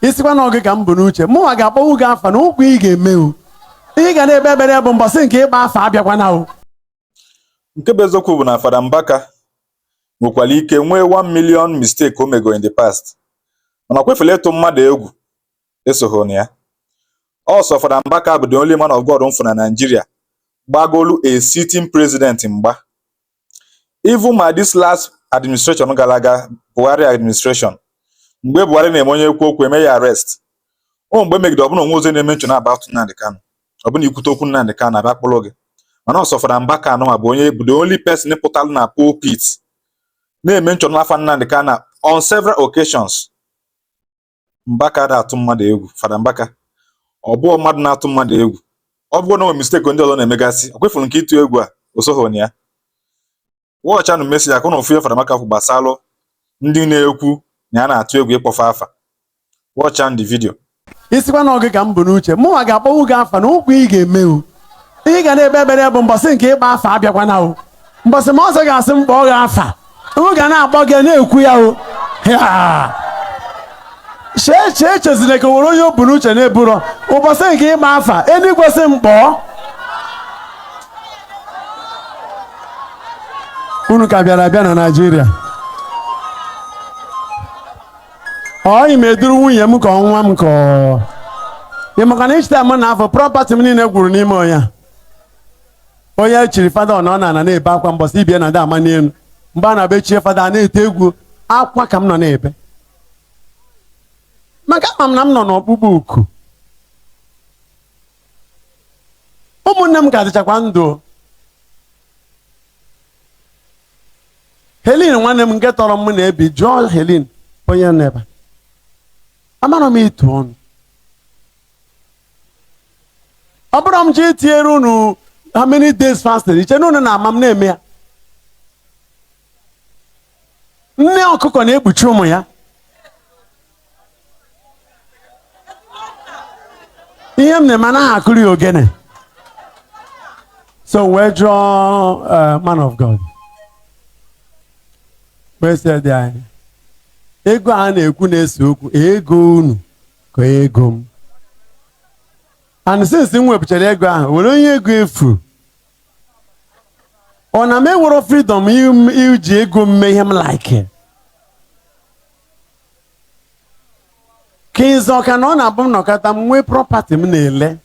isikwa na oge ka m bụ n'uche mụnwa ga-akpọwu gị afa na ụkwụ ị ga-eme o ị ga na-ebe ebere bụ mbọsị nke ịgba afa abịakwana o. Nke bụ eziokwu bụ na Father Mbaka nwekwara ike nwee 1 million mistake o mego in the past, mana kwefere ịtụ mmadụ egwu esoghị na ya. Also, Father Mbaka bụ the only man of God mfu na Nigeria gbagolu a sitting president mgba. Even ma this last administration gara aga, Buhari administration, mgbe Buhari na-eme onye ekwu okwu eme ya arrest, o mgbe megide ọbụna onwe ozi na-eme nchụ na-about Nnamdi Kanu, ọbụna ikwute okwu Nnamdi Kanu abịa kpụrụ gị. Mana ọsọ Father Mbaka anụnwa bụ onye bụ the only person pụtalụ na pulpit na-eme nchụ n'afa Nnamdi Kanu on several occasions. Mbaka da-atụ mmadụ egwu. Father Mbaka ọ bụ mmadụ na-atụ mmadụ egwu. Ọ bụrụ na o mistake ndị ọzọ na-emegasị, o kwefuru nke ịtụ egwu a osoghị na ya. Watch anụ message akụ na ofu Father Mbaka kwụ gbasalụ ndị na-ekwu na ya na-atụ egwu ịkpọfa afa. Watch the video. Isikwa na oge ka m bụ n'uche mụnwa ga-akpọwu gị afa na ụkwụ ị ga-eme o ị ga na-ebe ebere bụ mbọsị nke ịgba afa abịakwana o. Mbọsị ma ọzọ ga-asị m kpọọ gị afa m ga na-akpọ gị na-ekwu ya o. chee echezile ka were onye o bu n'uche na-eburo ụbọchị nke ịgba afa eluigwe sị m kpọọ unu ka bịara abịa na Naịjirịa. Ọyị m eduru nwunye m ka ọnwa m ka ị maka na ichita m na afọ prọpati m niile gwuru n'ime ọnya. Onye chiri fada ọ nọ na-ebe akwa mbọsị ibie na ndị ama n'elu mgbe a na-abịa echie fada na-ete egwu akwa ka m nọ na-ebe maka ama m na m nọ n'ọkpụkpụ uku. Ụmụnne m ka dịchakwa ndụ. Helin nwanne m nke tọrọ m na-ebi jụọ Helin onye neba amara m itu ọnụ. Ọ bụrụ m ji itinyere unu how many days fasting iche na unu na-ama m na-eme ya. Nne ọkụkọ na-ekpuchi ụmụ ya. Ihe m na-eme anaghị akụri ogene. So wee jụọ man of God wee sị dị anyị ego a na-ekwu na-ese okwu ego unu ka ego m. And since m wepụchara ego ahụ were onye ego efu ọ na m ewere freedom iji ego mme ihe m like ka ịzọ ka na ọ na-abụ m nọkọta m nwee property m na-ele.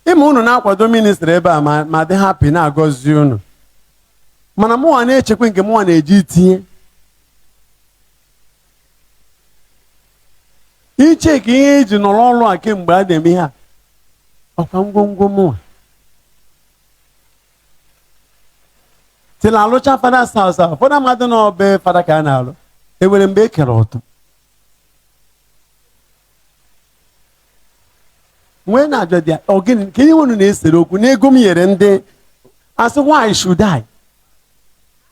Ịma unu na-akwado ministry ebe a ma dị happy na-agọzi unu mana mụnwa na-echekwa nke mụnwa na-eji itinye iche ka ihe eji nọrọ ọrụ a kemgbe a na-eme ihe a ọkwa ngwongwo mụnwa tila alụcha fada saụsa ụfọdụ mmadụ n'ọbe fada ka a na-alụ ewere mgbe e kere ụtụ nwee na-ajọ dị ogini ka ihe unu na-esere okwu n'ego m nyere ndị asị why should I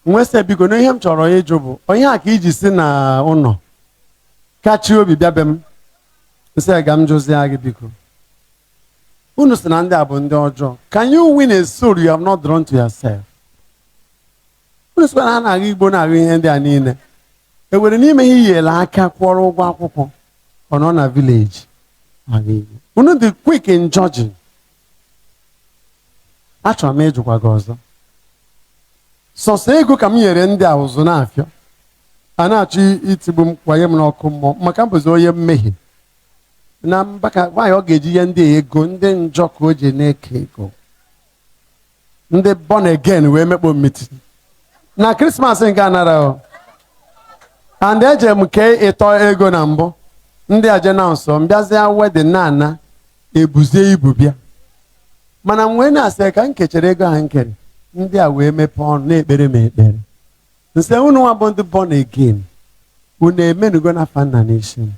nwee sị biko na ihe m chọrọ ịjụ bụ onye a ka iji si na ụlọ kachi obi bịa be m nsị ga m jụzie gị biko unu sị na ndị a bụ ndị ọjọọ. Can you win a soul you have not drawn to yourself? Unu sịkwa na ha na-agụ Igbo na-agụ ihe ndị a niile ewere n'ime ihe iyele aka kwụọrọ ụgwọ akwụkwọ ọ nọ na village unu dị quick in judging. Achọrọ m ịjụkwa gị ọzọ sọsọ ego ka m nyere ndị a ụzụ na-afịọ a na-achọ itigbu m kwanye m n'ọkụ mmụọ maka mbụzi onye mmehie na Mbaka nwaanyị ọ ga-eji ihe ndị ego ndị njọ ka o ji na-eke ego ndị born again wee mekpọ mmeti na Krismas nke anara and eje m kee ịtọ ego na mbụ ndị aje na nsọ mbịazịa wedin na-ana ebuzie ibu bịa mana m wee na-asị ka m kechere ego ha nkere ndị a wee mepee ọnụ na-ekpere m ekpere nsị unu nwa bụ ndị born again unu emenugo na fa nna n'isi m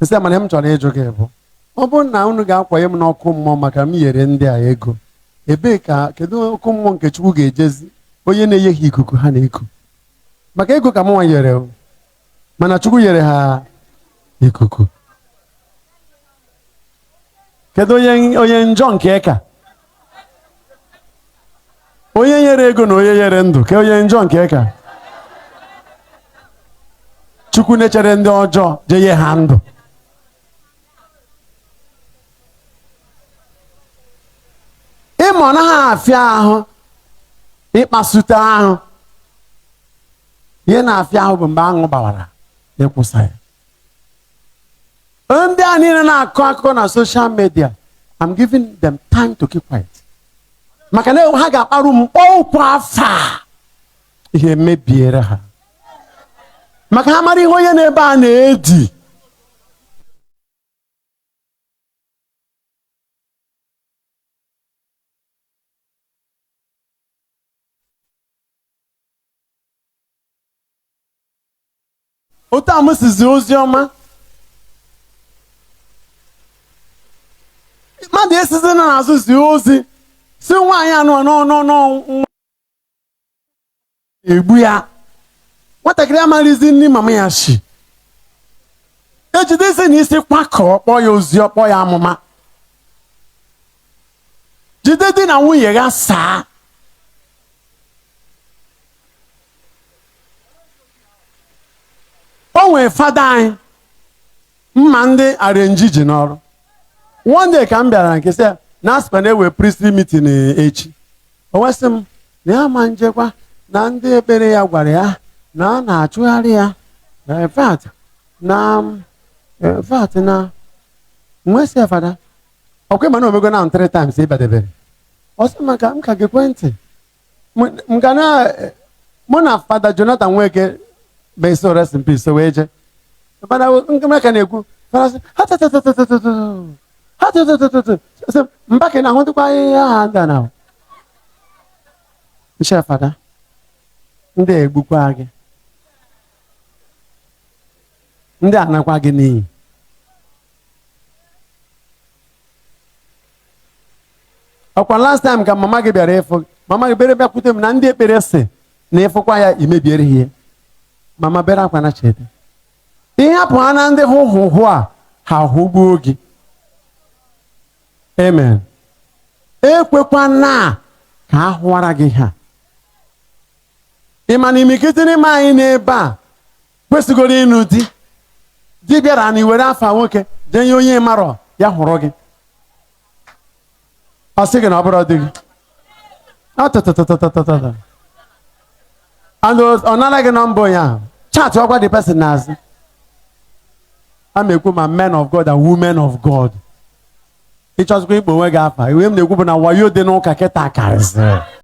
nsị mana m chọrọ ịjụ gị bụ ọ bụrụ na unu ga-akwanye m n'ọkụ mmụọ maka m nyere ndị a ego ebee ka kedu ọkụ mmụọ nke Chukwu ga-ejezi onye na-enye ha ikuku ha na-eku maka ego ka mụnwa nyere mana Chukwu nyere ha ikuku. Kedu onye njọ nke ka onye nyere ego na onye nyere ndụ ka onye njọ nke ka Chukwu nechere ndị ọjọọ jeye ha ndụ. Ịma ọ naghị afịa ahụ ịkpasute ahụ. Ihe na-afịa ahụ bụ mgbe aṅụ gbawara ịkwụsa ya. Ndị a niile na-akọ akụkọ na social media, I'm giving them time to keep quiet. Maka na ha ga-akparụ mkpọụkwụ afa ihe mebiere ha. Maka ha mara ihe onye n'ebe a na-edi. Otu a m sizi ozi ọma. Mmadụ esizi na n'azụ zi ozi si nwaanyị anụ n'ọnụ egbu ya. Nwatakịrị amalizi nne mama ya shi. Ejidezi n'isi kwakọ kpọọ ya ozi, ọkpọ ya amụma. Jide di na nwunye ya saa. O nwee fada anyị mma ndị arenji ji n'ọrụ. One day ka m bịara nke sị na asịkwa na-ewe priestly meeting echi. O wesị m na ya ma njekwa na ndị ekpere ya gwara ya na a na-achụgharị ya. In fact na nwesị ya fada. Ọkwa ịma na omego na 3 times ịbadebere. Ọ sị maka m ka gị ekwentị. Mụ na fada Jonathan Nweke Beso rest in peace. So wee je. Fada Nweke na-ekwu. Fada sị Mbaka na ahụ dịkwa ihe ha nga na nche fada ndị egbukwa gị, ndị anakwa gị n'iyi. Ọkwa last time ka mama gị bịara ịfụ, mama gị bịara bịakwute m na ndị ekpere si na ịfụkwa ya imebiere ihe. Mama bịara akwa na chete ihe hapụ ha na ndị hụ a ha hụgbuo gị. Amen. Ekwekwa na ka a hụwara gị ha. Ị ma na imikiti n'ime anyị n'ebe a kwesịgoro ịnụ di. Di bịara na iwere afa nwoke denye onye marọ ya hụrụ gị. Ọ sị gị na ọ bụrụ di gị. Ọ nara gị nọmba onye ahụ. Chat ọkwa the person n'azụ. A na-ekwu ma men of God and women of God. Ịchọzikwa ikpo onwe gị afa. Iwe m na-ekwu bụ na wayo dị n'ụka kịta karịsịrị.